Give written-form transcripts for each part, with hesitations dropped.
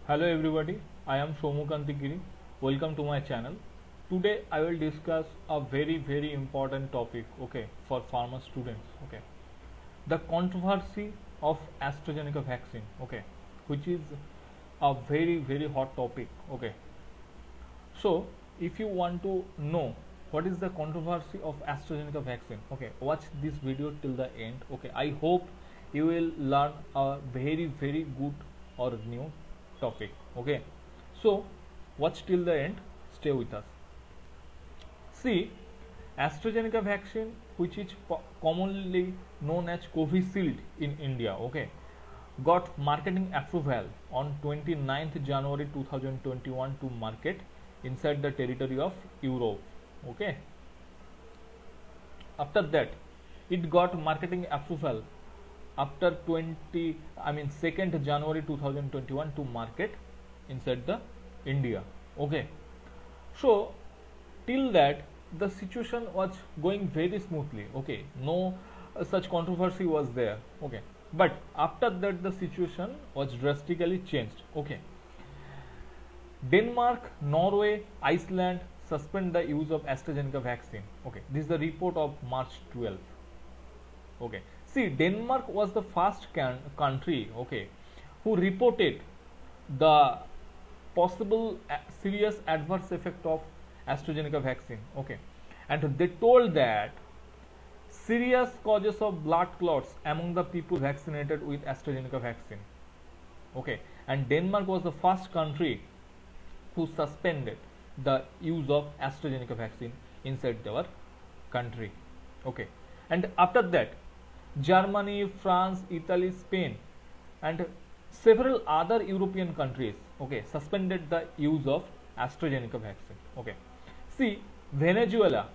Hello everybody, I am Somukanti Giri. Welcome to my channel. Today I will discuss a very important topic, okay, for pharma students, okay. The controversy of AstraZeneca vaccine, okay, which is a very hot topic, okay. So, if you want to know what is the controversy of AstraZeneca vaccine, okay, watch this video till the end, okay. I hope you will learn a very good or new topic, okay. So, watch till the end, stay with us. See, AstraZeneca vaccine, which is commonly known as Covishield in India, okay, got marketing approval on 29th January 2021 to market inside the territory of Europe, okay. After that, it got marketing approval after 2nd January 2021 to market inside the India, okay. So till that the situation was going very smoothly, okay, no such controversy was there, okay, but after that the situation was drastically changed, okay. Denmark, Norway, Iceland suspend the use of AstraZeneca vaccine, okay. This is the report of March 12, okay. See, Denmark was the first country, okay, who reported the possible serious adverse effect of AstraZeneca vaccine, okay, and they told that serious causes of blood clots among the people vaccinated with AstraZeneca vaccine, okay, and Denmark was the first country who suspended the use of AstraZeneca vaccine inside their country, okay, and after that Germany, France, Italy, Spain and several other European countries, okay, suspended the use of AstraZeneca vaccine, okay. See, Venezuela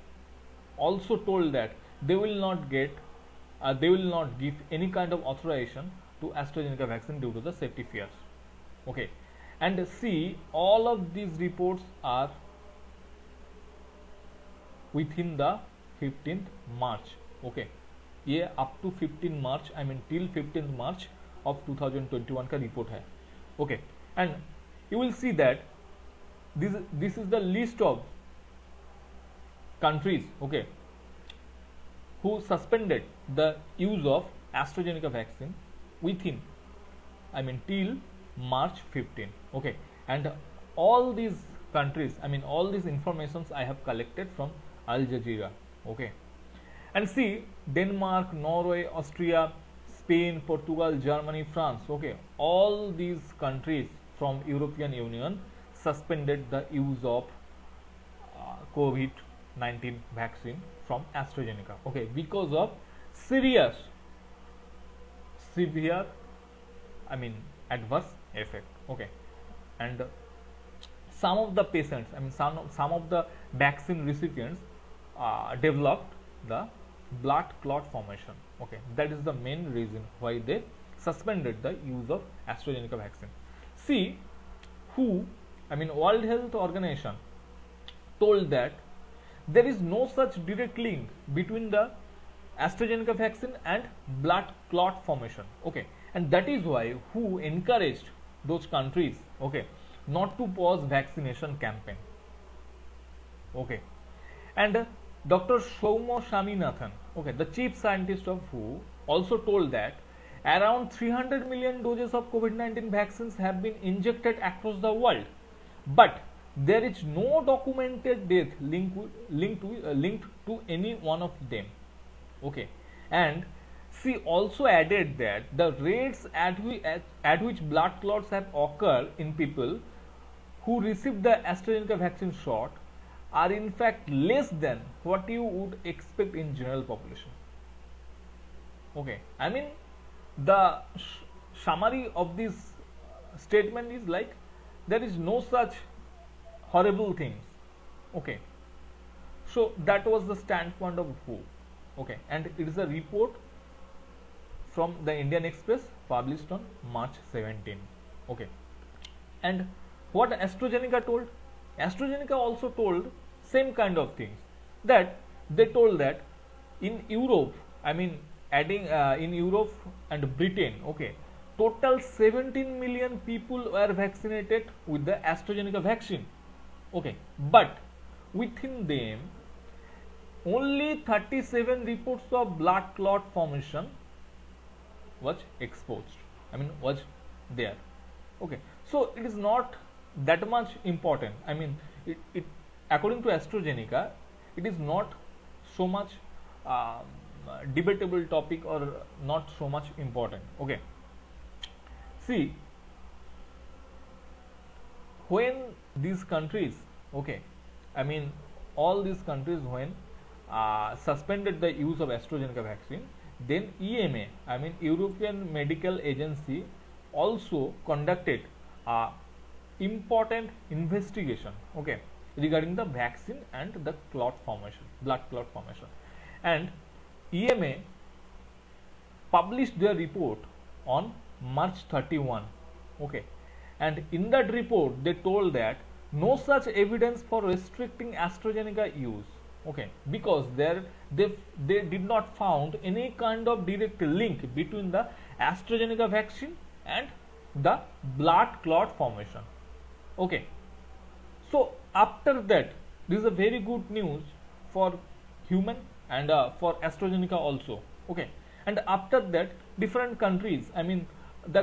also told that they will not give any kind of authorization to AstraZeneca vaccine due to the safety fears, okay. And see, all of these reports are within the 15th March, okay. ये up to 15 March, I mean till 15th March of 2021 का report है, okay. And you will see that this is the list of countries, okay, who suspended the use of AstraZeneca vaccine within, I mean till March 15, okay. And all these countries, I mean all these informations I have collected from Al Jazeera, okay. And see, Denmark, Norway, Austria, Spain, Portugal, Germany, France, okay, all these countries from European Union suspended the use of COVID-19 vaccine from AstraZeneca, okay, because of severe, I mean adverse effect, okay. And some of the patients, I mean some of the vaccine recipients developed the blood clot formation, okay. That is the main reason why they suspended the use of AstraZeneca vaccine. See, World Health Organization told that there is no such direct link between the AstraZeneca vaccine and blood clot formation, okay. And that is why WHO encouraged those countries, okay, not to pause vaccination campaign, okay. And Dr. Soumya Swaminathan, okay, the chief scientist of WHO, also told that around 300 million doses of COVID-19 vaccines have been injected across the world, but there is no documented death linked to any one of them, okay. And she also added that the rates at which blood clots have occurred in people who received the AstraZeneca vaccine shot are in fact less than what you would expect in general population, okay. I mean the summary of this statement is like there is no such horrible things, okay. So that was the standpoint of WHO, okay, and it is a report from the Indian Express published on March 17, okay. And what AstraZeneca told? AstraZeneca also told same kind of things, that they told that in Europe, I mean adding in Europe and Britain, okay, total 17 million people were vaccinated with the AstraZeneca vaccine. Okay, but within them only 37 reports of blood clot formation was exposed. I mean, was there. Okay, so it is not that much important. I mean, it according to AstraZeneca, it is not so much debatable topic or not so much important. Okay, see, when these countries, okay, I mean, all these countries when suspended the use of AstraZeneca vaccine, then EMA, I mean European Medical Agency, also conducted a important investigation, okay, regarding the vaccine and the clot formation, blood clot formation, and EMA published their report on March 31, okay, and in that report they told that no such evidence for restricting AstraZeneca use, okay, because they did not found any kind of direct link between the AstraZeneca vaccine and the blood clot formation. Okay, so after that, this is a very good news for human and for AstraZeneca also. Okay, and after that, different countries, I mean the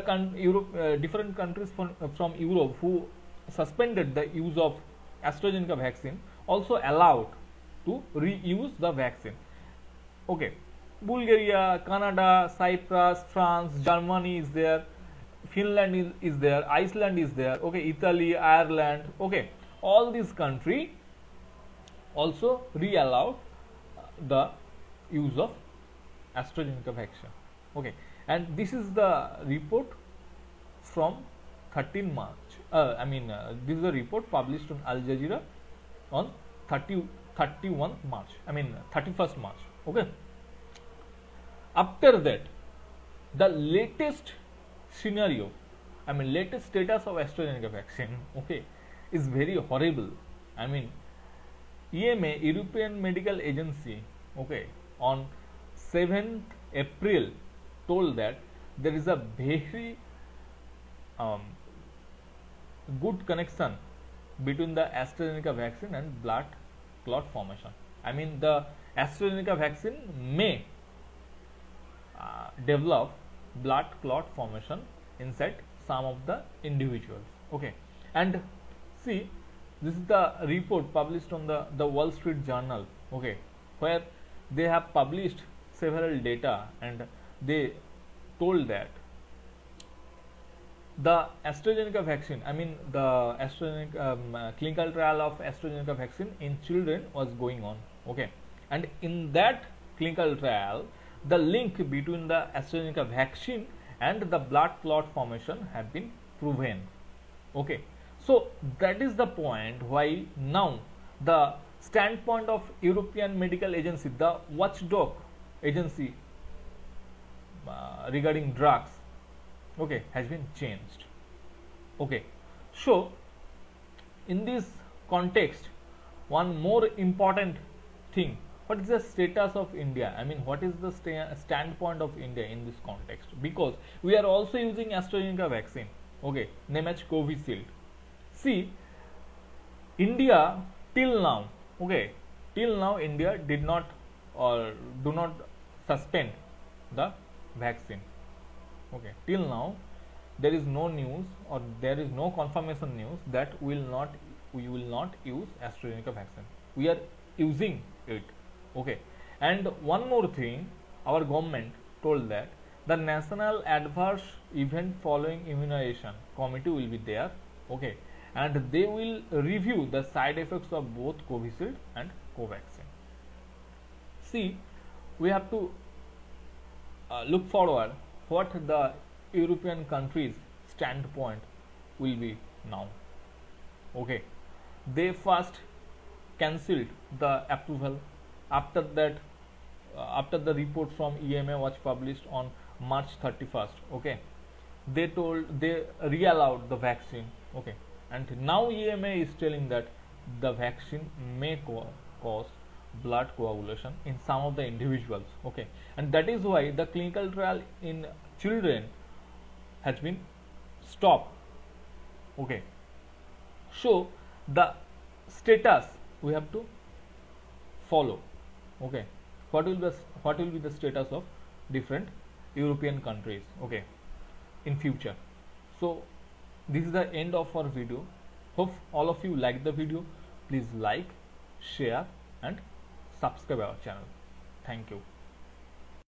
different countries from Europe who suspended the use of AstraZeneca vaccine also allowed to reuse the vaccine. Okay, Bulgaria, Canada, Cyprus, France, Germany is there, Finland is there, Iceland is there, okay, Italy, Ireland, okay, all these countries also re-allowed the use of AstraZeneca vaccine. Okay, and this is the report from 13 March. This is a report published on Al Jazeera on 31 March. I mean 31st March. Okay. After that, the latest scenario, I mean latest status of AstraZeneca vaccine, okay, is very horrible. I mean, EMA, European Medical Agency, okay, on 7th April told that there is a very good connection between the AstraZeneca vaccine and blood clot formation. I mean, the AstraZeneca vaccine may develop blood clot formation inside some of the individuals. Okay, and see, this is the report published on the Wall Street Journal. Okay, where they have published several data and they told that the AstraZeneca vaccine, I mean the AstraZeneca clinical trial of AstraZeneca vaccine in children was going on. Okay, and in that clinical trial, the link between the AstraZeneca vaccine and the blood clot formation have been proven. Okay, so that is the point why now the standpoint of European Medical Agency, the watchdog agency regarding drugs, okay, has been changed. Okay, so in this context, one more important thing, what is the status of India? I mean, what is the standpoint of India in this context? Because we are also using AstraZeneca vaccine, okay, named as Covishield. See, India till now, okay, till now India did not or do not suspend the vaccine. Okay, till now there is no news or there is no confirmation news that we will not use AstraZeneca vaccine. We are using it. Okay, and one more thing, our government told that the National Adverse Event Following Immunization Committee will be there. Okay, and they will review the side effects of both Covishield and Covaxin. See, we have to look forward what the European countries' standpoint will be now. Okay, they first cancelled the approval. After that, after the report from EMA was published on March 31st, okay, they re-allowed the vaccine. Okay, and now EMA is telling that the vaccine may cause blood coagulation in some of the individuals. Okay, and that is why the clinical trial in children has been stopped. Okay, so the status we have to follow. Okay, what will be the status of different European countries, okay, in future. So this is the end of our video. Hope all of you like the video. Please like, share and subscribe our channel. Thank you.